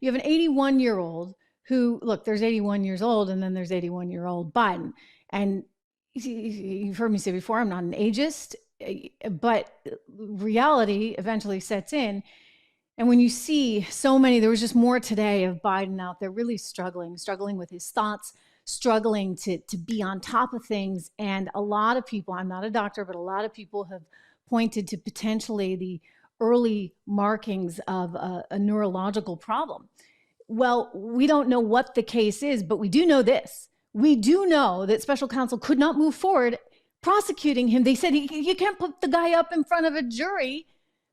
You have an 81-year-old who, look, there's 81 years old and then there's 81-year-old Biden. And you've heard me say before, I'm not an ageist, but reality eventually sets in. And when you see so many, there was just more today of Biden out there really struggling with his thoughts, struggling to be on top of things. And a lot of people, I'm not a doctor, but a lot of people have pointed to potentially the early markings of a neurological problem. Well, we don't know what the case is, but we do know this. We do know that special counsel could not move forward prosecuting him. They said, you can't put the guy up in front of a jury.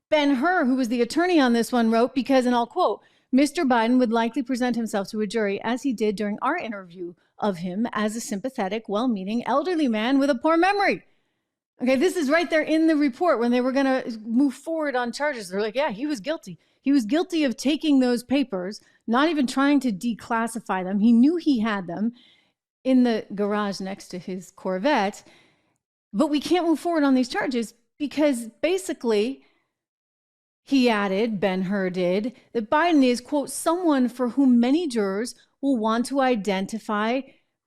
Ben-Hur, who was the attorney on this one, wrote, because, and I'll quote, Mr. Biden would likely present himself to a jury as he did during our interview of him as a sympathetic, well-meaning elderly man with a poor memory. Okay, this is right there in the report when they were going to move forward on charges. They're like, yeah, he was guilty. He was guilty of taking those papers, not even trying to declassify them. He knew he had them in the garage next to his Corvette. But we can't move forward on these charges because basically, he added, Ben-Hur did, that Biden is, quote, someone for whom many jurors will want to identify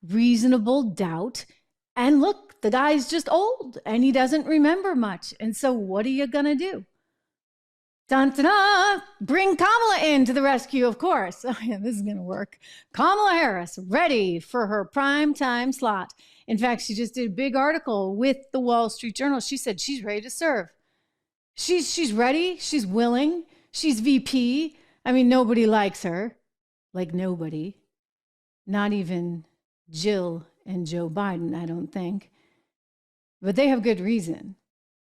reasonable doubt. And look, the guy's just old and he doesn't remember much. And so what are you going to do? Dun, dun, dun, bring Kamala in to the rescue, of course. Oh, yeah, this is going to work. Kamala Harris, ready for her prime time slot. In fact, she just did a big article with the Wall Street Journal. She said she's ready to serve. She's ready. She's willing. She's VP. I mean, nobody likes her. Like nobody. Not even Jill and Joe Biden, I don't think. But they have good reason.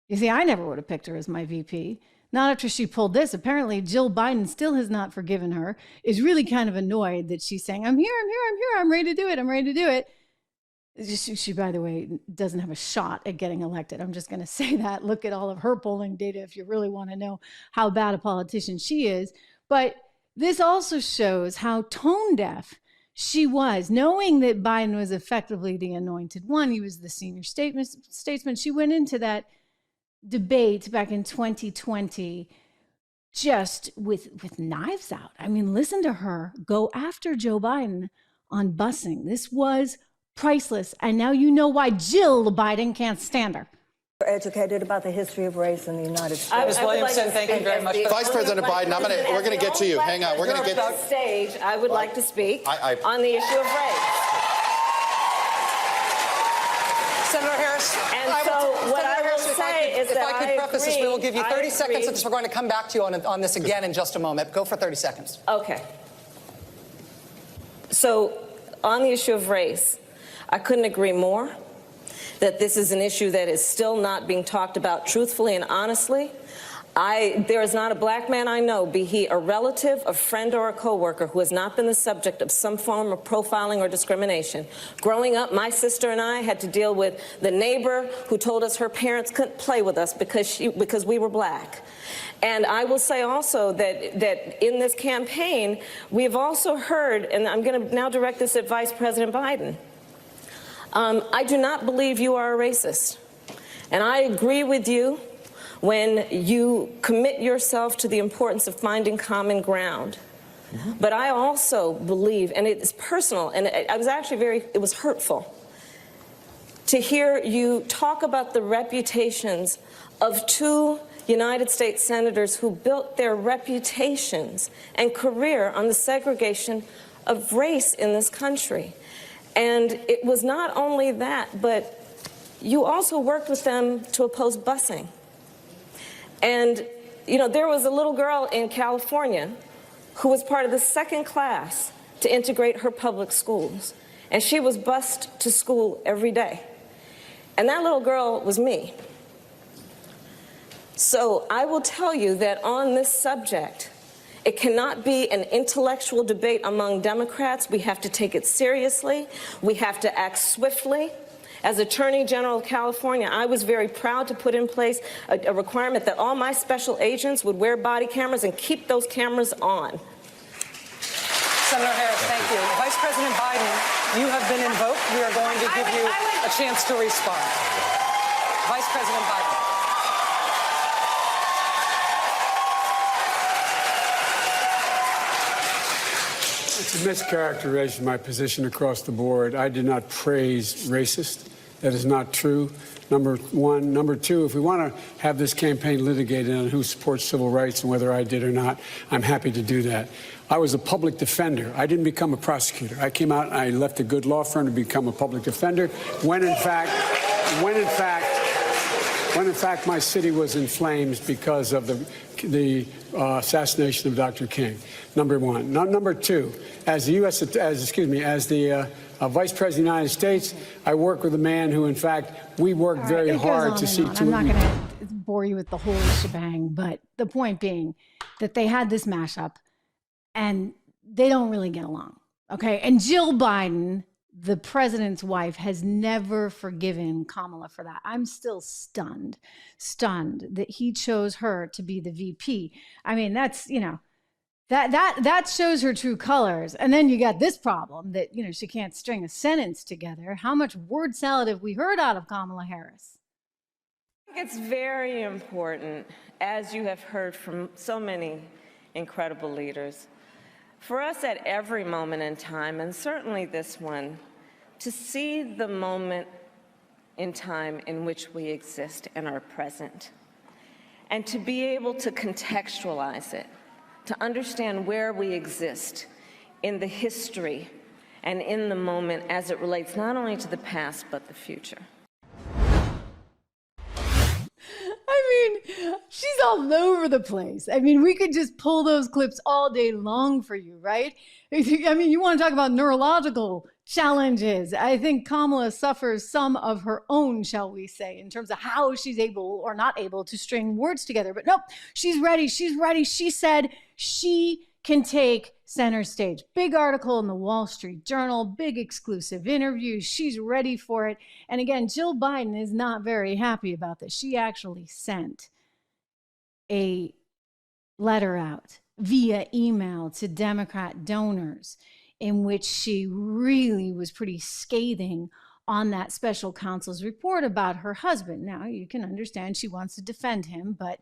You see, I never would have picked her as my VP. Not after she pulled this. Apparently, Jill Biden still has not forgiven her, is really kind of annoyed that she's saying, I'm here, I'm ready to do it. She, by the way, doesn't have a shot at getting elected. I'm just going to say that. Look at all of her polling data if you really want to know how bad a politician she is. But this also shows how tone deaf she was, knowing that Biden was effectively the anointed one. He was the senior statesman. She went into that debate back in 2020 just with knives out. I mean, listen to her go after Joe Biden on busing. This was priceless. And now you know why Jill Biden can't stand her. Educated about the history of race in the United States. Ms. Williamson, thank you very much. Vice President Biden, we're going to get to you. Hang on, we're going to get to stage. I would like to speak on the issue of race. Senator Harris, and so what I will say is that if I could preface this, we will give you 30 seconds, since we're going to come back to you on this again in just a moment. Go for 30 seconds. Okay. So on the issue of race, I couldn't agree more that this is an issue that is still not being talked about truthfully and honestly. There is not a black man I know, be he a relative, a friend, or a coworker, who has not been the subject of some form of profiling or discrimination. Growing up, my sister and I had to deal with the neighbor who told us her parents couldn't play with us because we were black. And I will say also that in this campaign, we have also heard, and I'm going to now direct this at Vice President Biden, I do not believe you are a racist. And I agree with you when you commit yourself to the importance of finding common ground. But I also believe, and it is personal, and I was actually it was hurtful to hear you talk about the reputations of two United States senators who built their reputations and career on the segregation of race in this country. And it was not only that, but you also worked with them to oppose busing. And, you know, there was a little girl in California who was part of the second class to integrate her public schools. And she was bused to school every day. And that little girl was me. So I will tell you that on this subject, it cannot be an intellectual debate among Democrats. We have to take it seriously. We have to act swiftly. As Attorney General of California, I was very proud to put in place a requirement that all my special agents would wear body cameras and keep those cameras on. Senator Harris, thank you. Vice President Biden, you have been invoked. We are going to give you a chance to respond. Vice President Biden. It's a mischaracterization of my position across the board. I did not praise racist. That is not true. Number one. Number two, if we want to have this campaign litigated on who supports civil rights and whether I did or not, I'm happy to do that. I was a public defender. I didn't become a prosecutor. I came out and I left a good law firm to become a public defender when in fact my city was in flames because of the assassination of Dr. King. Number one. Number two, as the Vice President of the United States, I work with a man who, in fact, we work very hard to see to it. I'm not going to bore you with the whole shebang, but the point being that they had this mashup and they don't really get along. Okay. And Jill Biden, the president's wife, has never forgiven Kamala for that. I'm still stunned that he chose her to be the VP. I mean, that's, you know, that shows her true colors. And then you got this problem that, you know, she can't string a sentence together. How much word salad have we heard out of Kamala Harris? It's very important, as you have heard from so many incredible leaders, for us at every moment in time, and certainly this one, to see the moment in time in which we exist and are present, and to be able to contextualize it, to understand where we exist in the history and in the moment as it relates not only to the past but the future. I mean, she's all over the place. I mean, we could just pull those clips all day long for you, right? I mean, you want to talk about neurological challenges. I think Kamala suffers some of her own, shall we say, in terms of how she's able or not able to string words together. But nope, she's ready. She's ready. She said she can take center stage. Big article in the Wall Street Journal, big exclusive interview. She's ready for it. And again, Jill Biden is not very happy about this. She actually sent a letter out via email to Democrat donors in which she really was pretty scathing on that special counsel's report about her husband. Now, you can understand she wants to defend him, but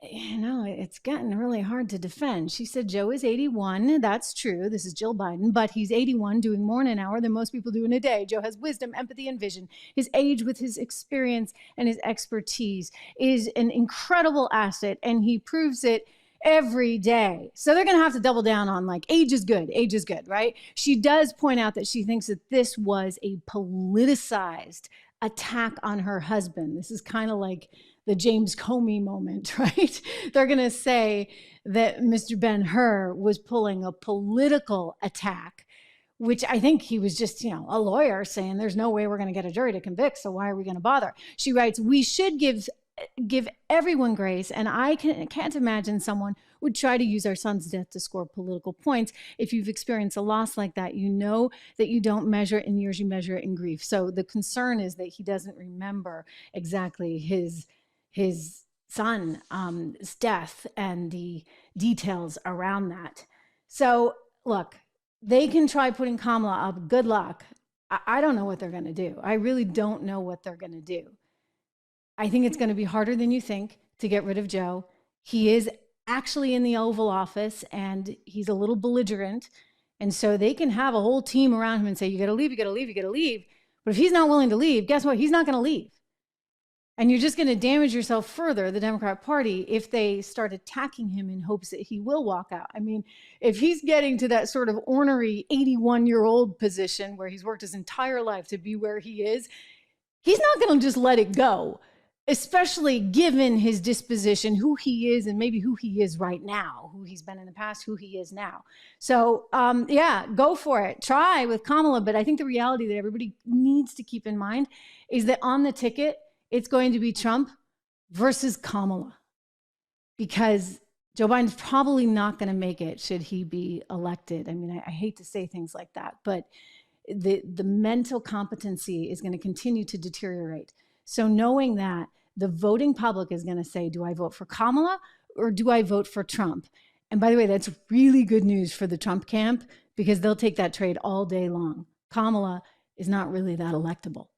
you know, it's gotten really hard to defend. She said Joe is 81. That's true. This is Jill Biden, but he's 81, doing more in an hour than most people do in a day. Joe has wisdom, empathy, and vision. His age with his experience and his expertise is an incredible asset, and he proves it every day. So they're going to have to double down on like, age is good, right? She does point out that she thinks that this was a politicized attack on her husband. This is kind of like the James Comey moment, right? They're going to say that Mr. Ben-Hur was pulling a political attack, which I think he was just, you know, a lawyer saying there's no way we're going to get a jury to convict, so why are we going to bother? She writes, we should give everyone grace, and I can't imagine someone would try to use our son's death to score political points. If you've experienced a loss like that, you know that you don't measure it in years, you measure it in grief. So the concern is that he doesn't remember exactly his son's death and the details around that. So look, they can try putting Kamala up. Good luck. I don't know what they're going to do. I really don't know what they're going to do. I think it's going to be harder than you think to get rid of Joe. He is actually in the Oval Office and he's a little belligerent. And so they can have a whole team around him and say, you got to leave, you got to leave, you got to leave. But if he's not willing to leave, guess what? He's not going to leave. And you're just going to damage yourself further, the Democrat Party, if they start attacking him in hopes that he will walk out. I mean, if he's getting to that sort of ornery 81-year-old position where he's worked his entire life to be where he is, he's not going to just let it go, especially given his disposition, who he is, and maybe who he is right now, who he's been in the past, who he is now. So, yeah, go for it. Try with Kamala. But I think the reality that everybody needs to keep in mind is that on the ticket, it's going to be Trump versus Kamala, because Joe Biden's probably not going to make it should he be elected. I mean, I hate to say things like that, but the mental competency is going to continue to deteriorate. So knowing that, the voting public is going to say, do I vote for Kamala or do I vote for Trump? And by the way, that's really good news for the Trump camp, because they'll take that trade all day long. Kamala is not really that electable.